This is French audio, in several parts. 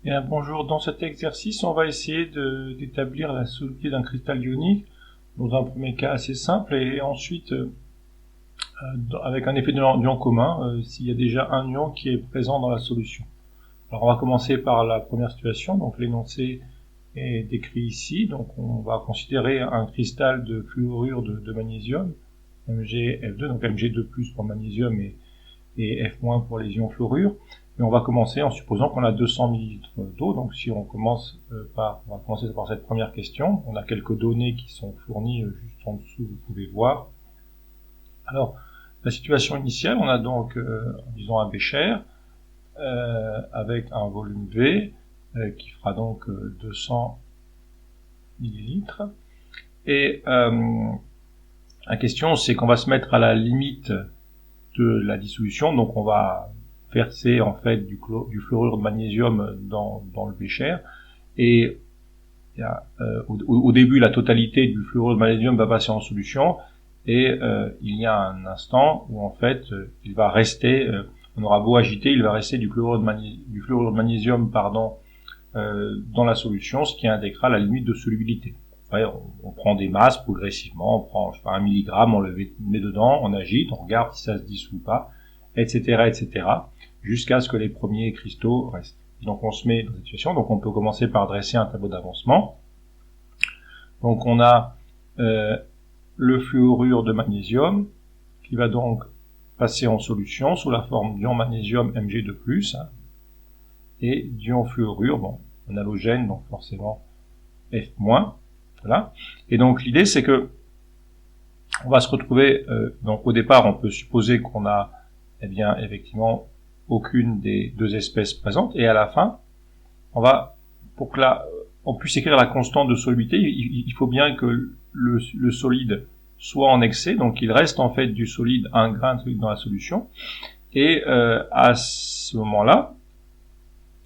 Bien, bonjour, dans cet exercice, on va essayer d'établir la solubilité d'un cristal ionique, dans un premier cas assez simple, et ensuite avec un effet d'ion commun, s'il y a déjà un ion qui est présent dans la solution. Alors on va commencer par la première situation, donc l'énoncé est décrit ici, donc on va considérer un cristal de fluorure de magnésium, MgF2, donc Mg2+, pour magnésium et F- pour les ions fluorure. Et on va commencer en supposant qu'on a 200 ml d'eau. Donc si on commence on va commencer par cette première question. On a quelques données qui sont fournies juste en dessous, vous pouvez voir. Alors, la situation initiale, on a donc, disons, un bécher avec un volume V qui fera donc 200 ml. Et la question, c'est qu'on va se mettre à la limite de la dissolution, donc on va verser en fait du fluorure de magnésium dans le bécher, et au début la totalité du fluorure de magnésium va passer en solution, et il y a un instant où en fait il va rester, on aura beau agiter, il va rester du fluorure de magnésium dans la solution, ce qui indiquera la limite de solubilité. On prend des masses progressivement, on prend 1 milligramme, on le met dedans, on agite, on regarde si ça se dissout ou pas, etc., jusqu'à ce que les premiers cristaux restent. Donc on se met dans cette situation, donc on peut commencer par dresser un tableau d'avancement. Donc on a le fluorure de magnésium qui va donc passer en solution sous la forme d'ion magnésium Mg2+, et d'ion fluorure, bon, un halogène, donc forcément F-. Voilà. Et donc l'idée c'est que on va se retrouver, donc au départ on peut supposer qu'on a effectivement aucune des deux espèces présentes, et à la fin on va, pour que on puisse écrire la constante de solubilité, il faut bien que le solide soit en excès, donc il reste en fait du solide, un grain de solide dans la solution, et à ce moment-là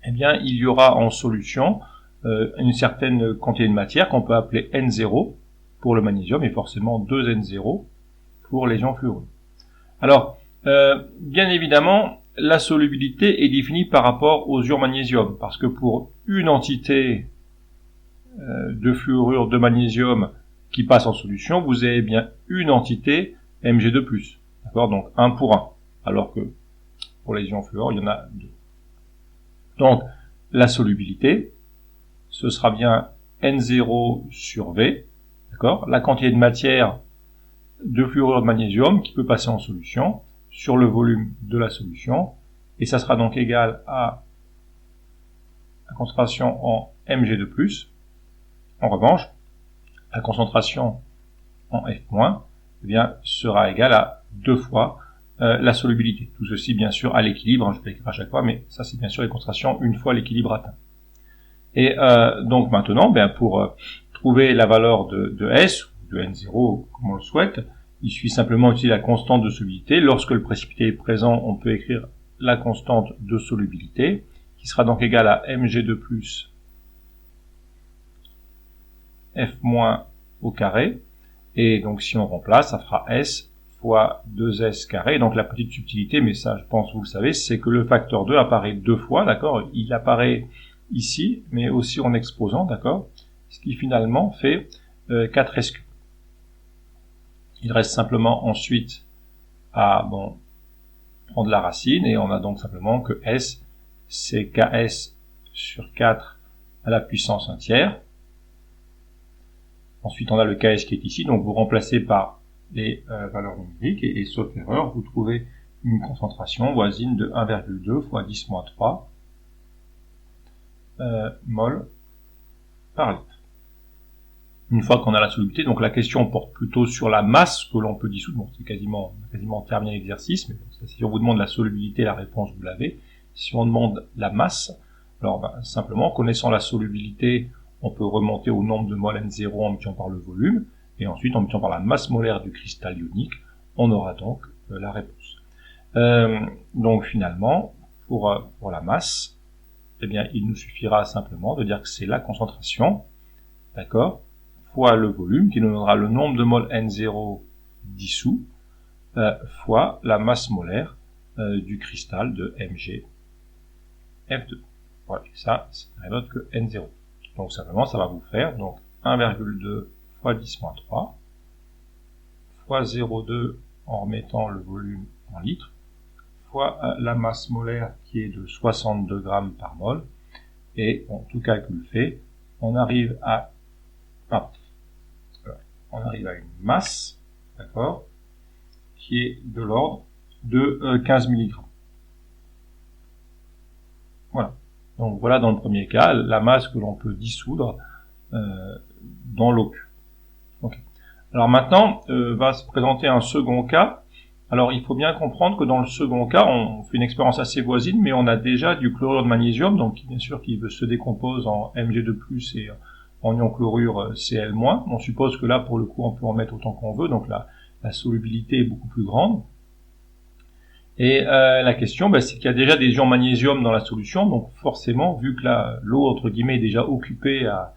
il y aura en solution une certaine quantité de matière qu'on peut appeler N0 pour le magnésium, et forcément 2N0 pour les ions fluorure. Alors, bien évidemment, la solubilité est définie par rapport aux ions magnésium, parce que pour une entité de fluorure de magnésium qui passe en solution, vous avez bien une entité Mg2+, d'accord, donc 1 pour 1, alors que pour les ions fluor, il y en a 2. Donc, la solubilité, ce sera bien N0 sur V, d'accord, la quantité de matière de fluorure de magnésium qui peut passer en solution sur le volume de la solution, et ça sera donc égal à la concentration en Mg2+. En revanche, la concentration en F- sera égale à 2 fois la solubilité. Tout ceci bien sûr à l'équilibre, je vais l'écrire à chaque fois, mais ça c'est bien sûr les concentrations une fois l'équilibre atteint. Et donc maintenant, pour trouver la valeur de S, ou de N0, comme on le souhaite, il suffit simplement d'utiliser la constante de solubilité. Lorsque le précipité est présent, on peut écrire la constante de solubilité, qui sera donc égale à Mg2+, F- au carré. Et donc si on remplace, ça fera S fois 2S carré. Donc la petite subtilité, mais ça je pense vous le savez, c'est que le facteur 2 apparaît 2 fois, d'accord. Il apparaît ici, mais aussi en exposant, d'accord, ce qui finalement fait 4S cube. Il reste simplement ensuite à prendre la racine, et on a donc simplement que S, c'est KS sur 4 à la puissance 1 tiers. Ensuite, on a le KS qui est ici, donc vous remplacez par les valeurs numériques, et sauf erreur, vous trouvez une concentration voisine de 1,2 fois 10-3 mol par litre. Une fois qu'on a la solubilité, donc la question porte plutôt sur la masse que l'on peut dissoudre. Bon, c'est quasiment terminé l'exercice, mais si on vous demande la solubilité, la réponse vous l'avez. Si on demande la masse, alors simplement, connaissant la solubilité, on peut remonter au nombre de mol N0 en multipliant par le volume, et ensuite en multipliant par la masse molaire du cristal ionique, on aura donc la réponse. Donc finalement, pour la masse, il nous suffira simplement de dire que c'est la concentration, d'accord, fois le volume, qui nous donnera le nombre de mol N0 dissous, fois la masse molaire du cristal de Mg F2. Voilà, et ça, c'est rien d'autre que N0. Donc simplement, ça va vous faire donc 1,2 fois 10-3 fois 0,2 en remettant le volume en litres, fois la masse molaire qui est de 62 grammes par mol, et bon, tout calcul fait, on arrive à une masse, d'accord, qui est de l'ordre de 15 mg. Voilà. Donc voilà dans le premier cas la masse que l'on peut dissoudre dans l'eau pure. Okay. Alors maintenant va se présenter un second cas. Alors il faut bien comprendre que dans le second cas, on fait une expérience assez voisine, mais on a déjà du chlorure de magnésium, donc bien sûr qui se décompose en Mg2+, et en ion chlorure Cl-. On suppose que là, pour le coup, on peut en mettre autant qu'on veut, donc la solubilité est beaucoup plus grande. Et la question, c'est qu'il y a déjà des ions magnésium dans la solution, donc forcément, vu que l'eau, entre guillemets, est déjà occupée à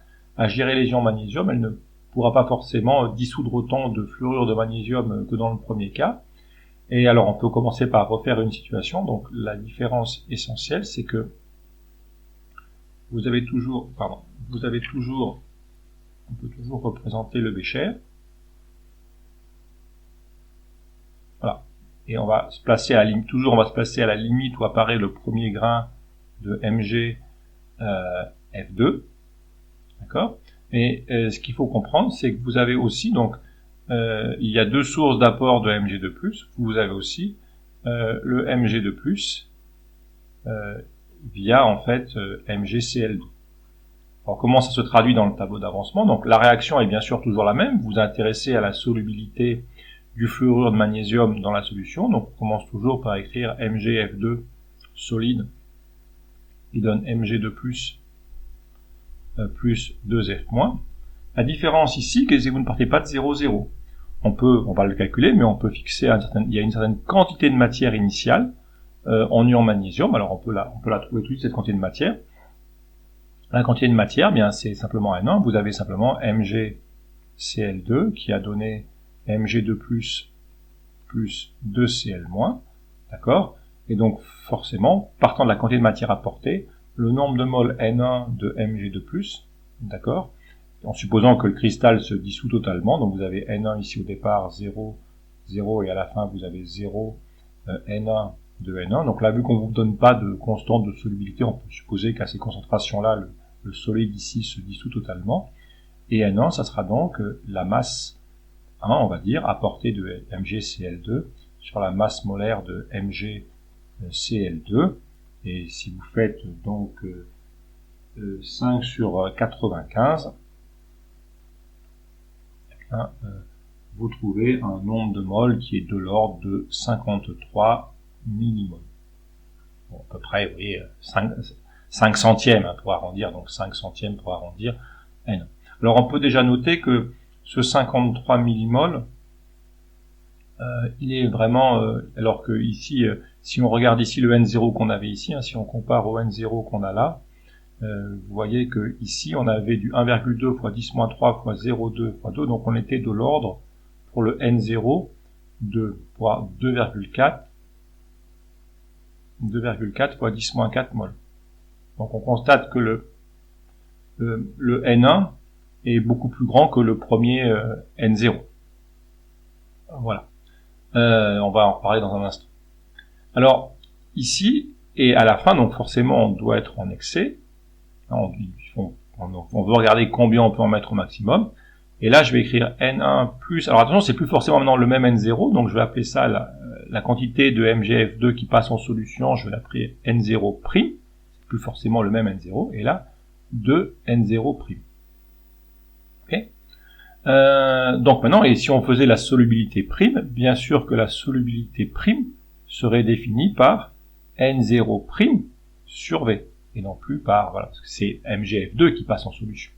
gérer les ions magnésium, elle ne pourra pas forcément dissoudre autant de fluorure de magnésium que dans le premier cas. Et alors, on peut commencer par refaire une situation. Donc, la différence essentielle, c'est que on peut toujours représenter le bécher. Voilà. Et on va se placer à la limite où apparaît le premier grain de Mg F2. D'accord? Et ce qu'il faut comprendre, c'est que vous avez aussi, donc, il y a deux sources d'apport de Mg2+. Vous avez aussi le Mg2+, via, en fait, MgCl2. Alors, comment ça se traduit dans le tableau d'avancement? Donc, la réaction est bien sûr toujours la même. Vous vous intéressez à la solubilité du fluorure de magnésium dans la solution. Donc, on commence toujours par écrire MgF2 solide, qui donne Mg2+, plus 2F-. La différence ici, c'est que vous ne partez pas de 0, 0. On va le calculer, mais on peut fixer il y a une certaine quantité de matière initiale en ion magnésium. Alors, on peut la trouver tout de suite, cette quantité de matière. La quantité de matière, c'est simplement N1. Vous avez simplement MgCl2 qui a donné Mg2+, plus 2Cl-. D'accord? Et donc, forcément, partant de la quantité de matière apportée, le nombre de moles N1 de Mg2+, d'accord? En supposant que le cristal se dissout totalement, donc vous avez N1 ici au départ, 0, 0, et à la fin vous avez 0, N1 de N1. Donc là, vu qu'on ne vous donne pas de constante de solubilité, on peut supposer qu'à ces concentrations-là, le solide ici se dissout totalement. Et N1, ça sera donc la masse 1, on va dire, apportée de MgCl2 sur la masse molaire de MgCl2. Et si vous faites donc 5 sur 95, vous trouvez un nombre de moles qui est de l'ordre de 53 millimoles. Bon, à peu près, vous voyez, 5 centièmes pour arrondir, donc 5 centièmes pour arrondir N. Alors on peut déjà noter que ce 53 millimoles, il est vraiment, alors que ici, si on regarde ici le N0 qu'on avait ici, si on compare au N0 qu'on a là, vous voyez que ici on avait du 1,2 fois 10-3 fois 0,2 fois 2, donc on était de l'ordre pour le N0 de 2,4 fois 10-4 mol. Donc on constate que le N1 est beaucoup plus grand que le premier N0. Voilà. On va en reparler dans un instant. Alors ici et à la fin, donc forcément on doit être en excès. On veut regarder combien on peut en mettre au maximum. Et là, je vais écrire N1 plus... Alors attention, c'est plus forcément maintenant le même N0, donc je vais appeler ça la quantité de MgF2 qui passe en solution, je vais l'appeler N0'. C'est plus forcément le même N0. Et là, 2 N0'. Okay. Donc maintenant, et si on faisait la solubilité prime, bien sûr que la solubilité prime serait définie par N0' sur V. Et non plus par, voilà, parce que c'est MgF2 qui passe en solution.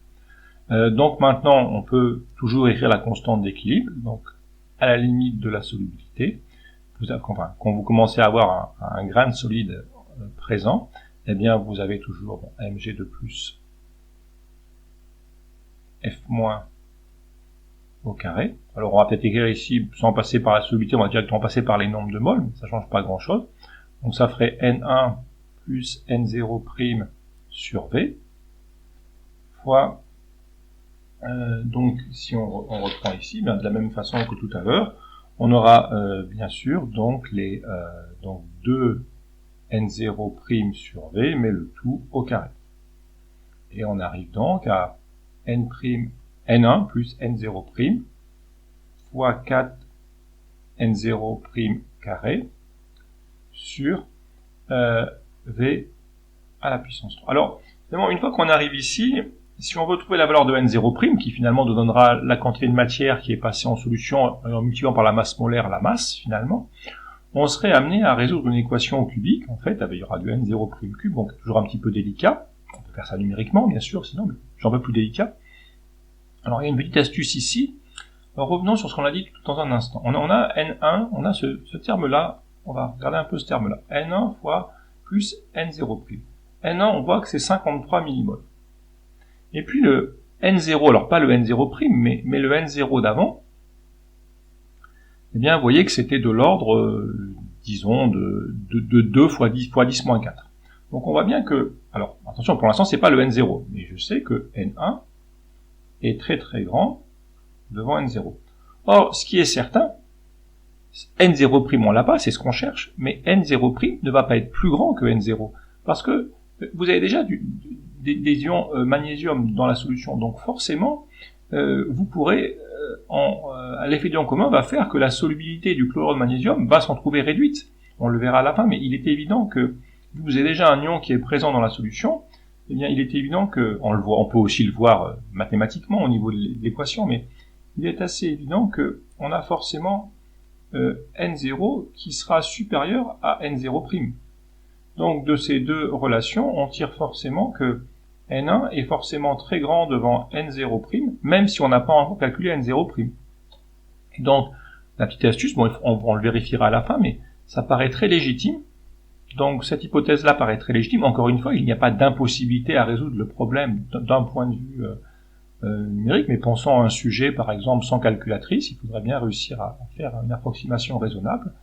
Donc maintenant, on peut toujours écrire la constante d'équilibre, donc à la limite de la solubilité. Quand vous commencez à avoir un grain de solide présent, eh bien vous avez toujours Mg2 plus F- au carré. Alors on va peut-être écrire ici, sans passer par la solubilité, on va directement passer par les nombres de moles, mais ça change pas grand-chose. Donc ça ferait N1 plus N0' sur V fois, donc si on reprend ici, bien, de la même façon que tout à l'heure, on aura bien sûr donc les donc 2 n0' sur V, mais le tout au carré. Et on arrive donc à n1 plus n0' fois 4 n0' carré sur V à la puissance 3. Alors, une fois qu'on arrive ici, si on veut trouver la valeur de n0', qui finalement nous donnera la quantité de matière qui est passée en solution en multipliant par la masse molaire la masse, finalement, on serait amené à résoudre une équation cubique, en fait, il y aura du n0' cube, donc toujours un petit peu délicat. On peut faire ça numériquement, bien sûr, sinon, mais j'en veux plus délicat. Alors, il y a une petite astuce ici. Alors, revenons sur ce qu'on a dit tout dans un instant. On a N1, on a ce terme-là, on va regarder un peu ce terme-là. N1 fois plus N0'. N1, on voit que c'est 53 millimoles. Et puis le N0, alors pas le N0', mais le N0 d'avant, eh bien, vous voyez que c'était de l'ordre, disons, de 2 fois 10 moins 4. Donc on voit bien que, alors, attention, pour l'instant, c'est pas le N0, mais je sais que N1 est très très grand devant N0. Or, ce qui est certain, N0', on l'a pas, c'est ce qu'on cherche, mais N0' ne va pas être plus grand que N0, parce que vous avez déjà des ions magnésium dans la solution, donc forcément, vous pourrez, l'effet d'ion commun va faire que la solubilité du chlorure de magnésium va s'en trouver réduite. On le verra à la fin, mais il est évident que vous avez déjà un ion qui est présent dans la solution, eh bien, il est évident que, on peut aussi le voir mathématiquement au niveau de l'équation, mais il est assez évident que on a forcément N0 qui sera supérieur à N0'. Donc, de ces deux relations, on tire forcément que N1 est forcément très grand devant N0', même si on n'a pas encore calculé N0'. Et donc, la petite astuce, bon, on le vérifiera à la fin, mais ça paraît très légitime. Donc, cette hypothèse-là paraît très légitime. Encore une fois, il n'y a pas d'impossibilité à résoudre le problème d'un point de vue numérique, mais pensons à un sujet, par exemple, sans calculatrice, il faudrait bien réussir à faire une approximation raisonnable.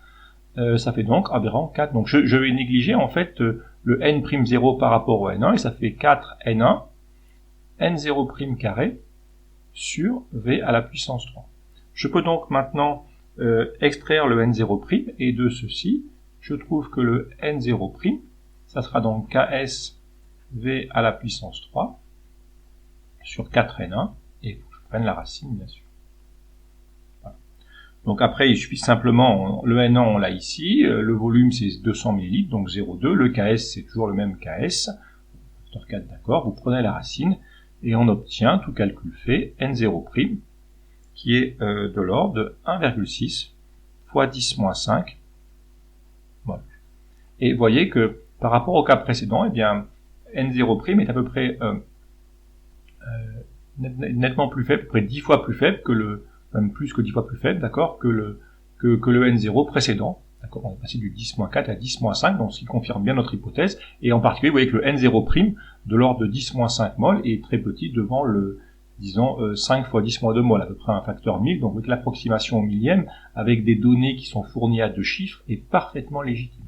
Ça fait donc environ 4. Donc, je vais négliger, en fait, le n'0 par rapport au n1, et ça fait 4n1, n0' carré, sur v à la puissance 3. Je peux donc maintenant extraire le n0', et de ceci, je trouve que le n0', ça sera donc ks v à la puissance 3, sur 4n1, et il faut que je prenne la racine, bien sûr. Voilà. Donc après, il suffit simplement, le n1 on l'a ici, le volume c'est 200 ml, donc 0,2, le ks c'est toujours le même ks, facteur 4 d'accord, vous prenez la racine, et on obtient, tout calcul fait, n0', qui est de l'ordre de 1,6 fois 10-5. Voilà. Et vous voyez que par rapport au cas précédent, eh bien, n0' est à peu près nettement plus faible, à peu près 10 fois plus faible que même plus que 10 fois plus faible, d'accord, que le N0 précédent. D'accord, on est passé du 10-4 à 10-5, donc ce qui confirme bien notre hypothèse. Et en particulier, vous voyez que le N0' de l'ordre de 10-5 mol est très petit devant le, disons, 5 fois 10-2 mol, à peu près un facteur 1000. Donc, vous voyez que l'approximation au millième, avec des données qui sont fournies à 2 chiffres, est parfaitement légitime.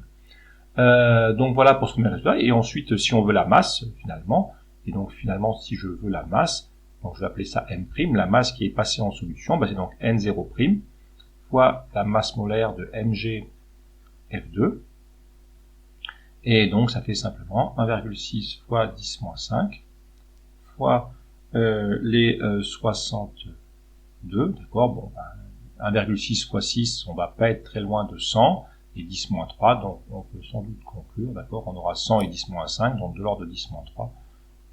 Donc voilà pour ce premier résultat. Et ensuite, si on veut la masse, finalement, et donc finalement, si je veux la masse, donc je vais appeler ça M', la masse qui est passée en solution, ben c'est donc N0' fois la masse molaire de Mg et donc ça fait simplement 1,6 fois 10-5 fois les 62, d'accord, bon, 1,6 fois 6, on va pas être très loin de 100, et 10-3, donc on peut sans doute conclure, d'accord, on aura 100 et 10-5, donc de l'ordre de 10-3,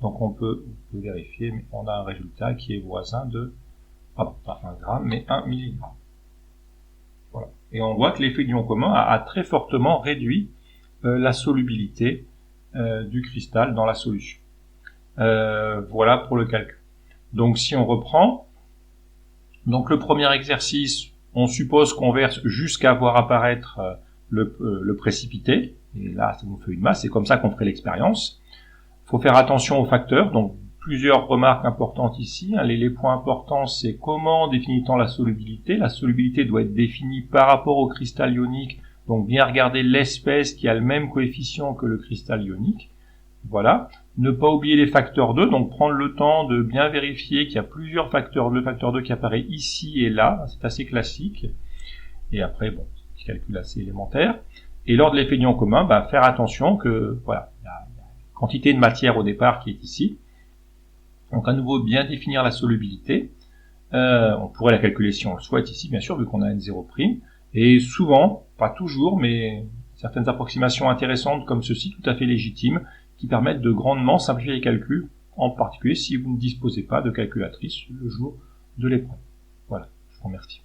donc on peut vérifier, mais on a un résultat qui est voisin de, pardon, pas 1 gramme, mais 1 milligramme. Voilà. Et on voit que l'effet d'ion commun a très fortement réduit la solubilité du cristal dans la solution. Voilà pour le calcul. Donc si on reprend, donc le premier exercice, on suppose qu'on verse jusqu'à voir apparaître le précipité, et là ça nous fait une masse, c'est comme ça qu'on ferait l'expérience. Il faut faire attention aux facteurs, donc plusieurs remarques importantes ici. Les points importants, c'est comment définit-on la solubilité. La solubilité doit être définie par rapport au cristal ionique, donc bien regarder l'espèce qui a le même coefficient que le cristal ionique. Voilà. Ne pas oublier les facteurs 2, donc prendre le temps de bien vérifier qu'il y a plusieurs facteurs 2, le facteur 2 qui apparaît ici et là, c'est assez classique. Et après, bon, petit calcul assez élémentaire. Et lors de l'effet d'ion commun, faire attention que, voilà, il y a une quantité de matière au départ qui est ici. Donc à nouveau, bien définir la solubilité. On pourrait la calculer si on le souhaite ici, bien sûr, vu qu'on a N0'. Et souvent, pas toujours, mais certaines approximations intéressantes comme ceci, tout à fait légitimes, qui permettent de grandement simplifier les calculs, en particulier si vous ne disposez pas de calculatrice le jour de l'épreuve. Voilà, je vous remercie.